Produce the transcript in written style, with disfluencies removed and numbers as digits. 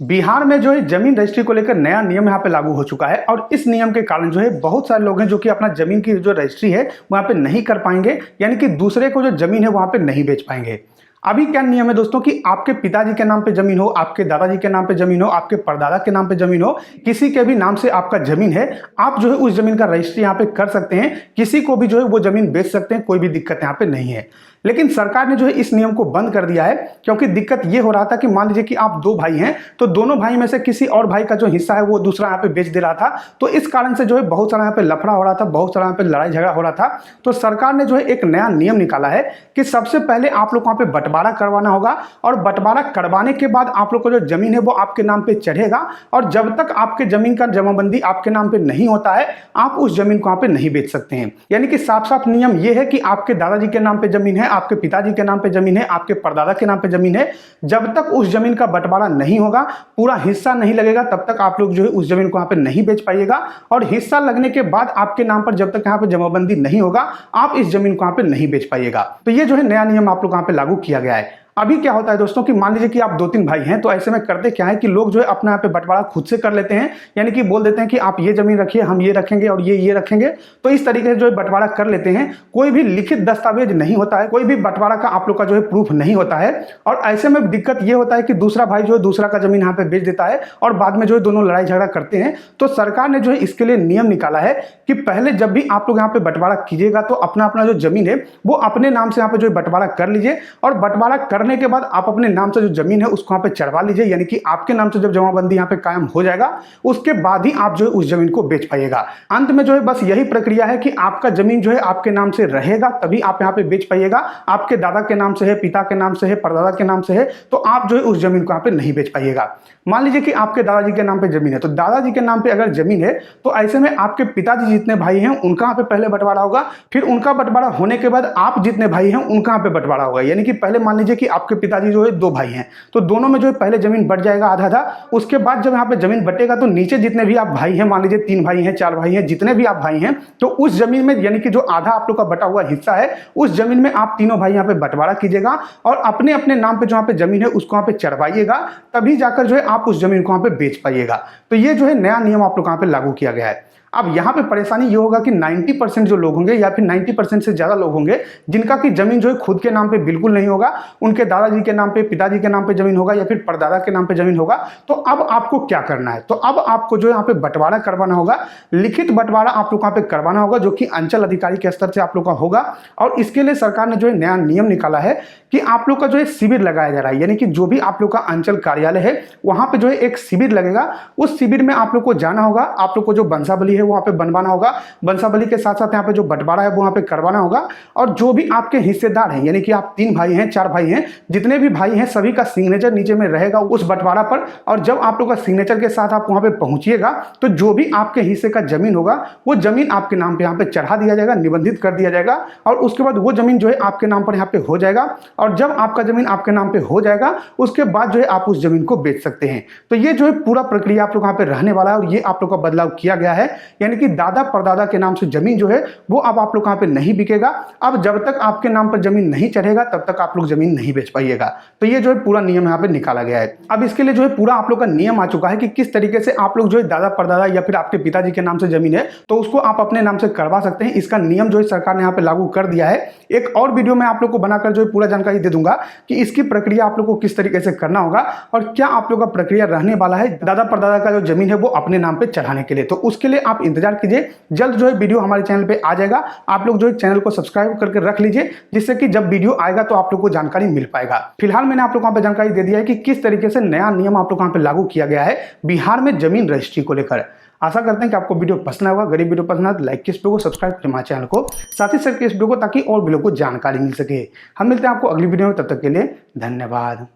बिहार में जो है जमीन रजिस्ट्री को लेकर नया नियम यहाँ पे लागू हो चुका है और इस नियम के कारण जो है बहुत सारे लोग हैं जो कि अपना जमीन की जो रजिस्ट्री है वहाँ पे नहीं कर पाएंगे, यानी कि दूसरे को जो जमीन है वहाँ पे नहीं बेच पाएंगे। अभी क्या नियम है दोस्तों कि आपके पिताजी के नाम पे जमीन हो, आपके दादाजी के नाम पे जमीन हो, आपके परदादा के नाम पे जमीन हो, किसी के भी नाम से आपका जमीन है, आप जो है उस जमीन का रजिस्ट्री यहाँ पे कर सकते हैं, किसी को भी जो है वो जमीन बेच सकते हैं, कोई भी दिक्कत यहाँ पे नहीं है। लेकिन सरकार ने जो है इस नियम को बंद कर दिया है क्योंकि दिक्कत ये हो रहा था कि मान लीजिए कि आप दो भाई हैं तो दोनों भाई में से किसी और भाई का जो हिस्सा है वो दूसरा यहाँ पे बेच दे रहा था, तो इस कारण से जो है बहुत सारा यहाँ पे लफड़ा हो रहा था, बहुत सारा यहाँ पे लड़ाई झगड़ा हो रहा था। तो सरकार ने जो है एक नया नियम निकाला है कि सबसे पहले आप लोग वहाँ पे बंटवारा करवाना होगा और बंटवारा करवाने के बाद आप लोग को जो जमीन है वो आपके नाम पे चढ़ेगा और जब तक आपके जमीन का जमाबंदी आपके नाम पे नहीं होता है आप उस जमीन को वहाँ पे नहीं बेच सकते हैं। यानी कि साफ साफ नियम ये है कि आपके दादाजी के नाम पे जमीन है, आपके पिताजी के नाम पे जमीन है, आपके परदादा के नाम पे जमीन है, जब तक उस जमीन का बंटवारा नहीं होगा, पूरा हिस्सा नहीं लगेगा, तब तक आप लोग जो है उस जमीन को वहाँ पे नहीं बेच पाइएगा। और हिस्सा लगने के बाद आपके नाम पर जब तक यहाँ पे जमाबंदी नहीं होगा आप इस जमीन को वहाँ पे नहीं बेच पाइएगा। तो ये जो है नया नियम आप लोग यहाँ पे लागू किया गया है। अभी क्या होता है दोस्तों कि मान लीजिए कि आप दो तीन भाई हैं, तो ऐसे में करते क्या है कि लोग जो है अपने यहाँ पे बंटवारा खुद से कर लेते हैं, यानी कि बोल देते हैं कि आप ये जमीन रखिए, हम ये रखेंगे और ये रखेंगे। तो इस तरीके से जो है बंटवारा कर लेते हैं, कोई भी लिखित दस्तावेज नहीं होता है, कोई भी बंटवारा का आप लोग का जो है प्रूफ नहीं होता है। और ऐसे में दिक्कत ये होता है कि दूसरा भाई जो है दूसरा का जमीन यहाँ पे बेच देता है और बाद में जो है दोनों लड़ाई झगड़ा करते हैं। तो सरकार ने जो है इसके लिए नियम निकाला है कि पहले जब भी आप लोग यहाँ पे बंटवारा कीजिएगा तो अपना अपना जो जमीन है वो अपने नाम से यहाँ पे जो है बंटवारा कर लीजिए और बंटवारा करने के बाद आप अपने नाम से जो जमीन है उसको यहाँ पे चढ़वा लीजिए, यानी कि आपके नाम से जब जमाबंदी यहाँ पे कायम हो जाएगा उसके बाद ही आप जो है उस जमीन को बेच पाइएगा। अंत में जो है बस यही प्रक्रिया है कि आपका जमीन जो है आपके नाम से रहेगा तभी आप यहाँ पे बेच पाइएगा। आपके दादा के नाम से है, पिता के नाम से है, परदादा के नाम से है, तो आप जो है उस जमीन को यहाँ पे नहीं बेच पाइएगा। मान लीजिए कि आपके दादाजी के नाम पे जमीन है, तो दादाजी के नाम पे अगर जमीन है तो ऐसे में आपके पिताजी जितने भाई हैं उनका यहाँ पे पहले बंटवारा होगा, फिर उनका बंटवारा होने के बाद आप जितने भाई हैं उनका यहाँ पे बंटवारा होगा। यानी कि पहले मान लीजिए कि आपके पिताजी जो है दो भाई हैं तो दोनों में जो है पहले जमीन बंट जाएगा आधा आधा, उसके बाद जब यहाँ पे जमीन बंटेगा तो नीचे जितने भी आप भाई हैं, मान लीजिए 3 भाई हैं, 4 भाई हैं, जितने भी आप भाई हैं, तो उस जमीन में यानी कि जो आधा आप लोग का बटा हुआ हिस्सा है उस जमीन में आप तीनों भाई यहाँ पे बंटवारा कीजिएगा और अपने अपने नाम पे जो यहाँ पे जमीन है उसको यहाँ पे चढ़वाइएगा, तभी जाकर जो है आप उस जमीन को यहाँ पे बेच पाइएगा। तो ये जो है नया नियम आप लोग यहाँ पे लागू किया गया है। अब यहाँ पे परेशानी ये होगा कि 90% जो लोग होंगे या फिर 90% से ज़्यादा लोग होंगे जिनका की जमीन जो है खुद के नाम पे बिल्कुल नहीं होगा, उनके दादाजी के नाम पे, पिताजी के नाम पे जमीन होगा या फिर परदादा के नाम पे जमीन होगा। तो अब आपको क्या करना है, तो अब आपको जो यहाँ पे बंटवारा करवाना होगा, लिखित बंटवारा आप लोग यहाँ पे करवाना होगा जो कि अंचल अधिकारी के स्तर से आप लोग का होगा। और इसके लिए सरकार ने जो है नया नियम निकाला है कि आप लोग का जो है शिविर लगाया जा रहा है, यानी कि जो भी आप लोग का अंचल कार्यालय है वहां पे जो है एक शिविर लगेगा। उस शिविर में आप लोग को जाना होगा, आप लोग को जो बंसावली है वहां पे बनवाना होगा, बंसावली के साथ साथ यहाँ पे जो बंटवारा है वो वहां पे करवाना होगा। और जो भी आपके हिस्सेदार हैं, यानी कि आप 3 भाई हैं, 4 भाई हैं, जितने भी भाई हैं सभी का सिग्नेचर नीचे में रहेगा उस बंटवारा पर। और जब आप लोग का सिग्नेचर के साथ आप वहां पे पहुंचिएगा तो जो भी आपके हिस्से का जमीन होगा वो जमीन आपके नाम पे यहाँ पे चढ़ा दिया जाएगा, निबंधित कर दिया जाएगा और उसके बाद वो जमीन जो है आपके नाम पर यहाँ पे हो जाएगा। और जब आपका जमीन आपके नाम पे हो जाएगा उसके बाद जो है आप उस जमीन को बेच सकते हैं। तो ये जो है पूरा प्रक्रिया आप लोग यहाँ पे रहने वाला है और ये आप लोग का बदलाव किया गया है, यानी कि दादा परदादा के नाम से जमीन जो है वो अब आप लोग यहाँ पे नहीं बिकेगा। अब जब तक आपके नाम पर जमीन नहीं चढ़ेगा तब तक आप लोग जमीन नहीं बेच पाइएगा। तो ये जो है पूरा नियम यहाँ पे निकाला गया है। अब इसके लिए जो है पूरा आप लोग का नियम आ चुका है कि किस तरीके से आप लोग जो है दादा परदादा या फिर आपके पिताजी के नाम से जमीन है तो उसको आप अपने नाम से करवा सकते हैं। इसका नियम जो है सरकार ने यहाँ पे लागू कर दिया है। एक और वीडियो में आप लोग को बनाकर जो है पूरा जानकारी दे दूंगा कि इसकी प्रक्रिया आप लोग को किस तरीके से करना होगा और क्या आप लोग का प्रक्रिया रहने वाला है दादा परदादा का जो जमीन है वो अपने नाम पे चढ़ाने के लिए। तो उसके लिए आप इंतजार कीजिए, जल्द जो है वीडियो हमारे चैनल पे आ जाएगा। आप लोग जो है चैनल को सब्सक्राइब करके रख लीजिए जिससे कि जब वीडियो आएगा तो आप लोग को जानकारी मिल पाएगा। फिलहाल मैंने आप लोग को यहाँ पे जानकारी दे दिया है कि किस तरीके से नया नियम आप लोग यहाँ पे लागू किया गया है बिहार में जमीन रजिस्ट्री को लेकर। आशा करते हैं कि आपको वीडियो पसंद आएगा। गरीब वीडियो पसंद आए तो लाइक कीजिए, को सब्सक्राइब करें हमारे चैनल को, साथ ही शेयर कीजिए इस वीडियो को ताकि और भी लोगों को जानकारी मिल सके। हम मिलते हैं आपको अगली वीडियो में, तब तक के लिए धन्यवाद।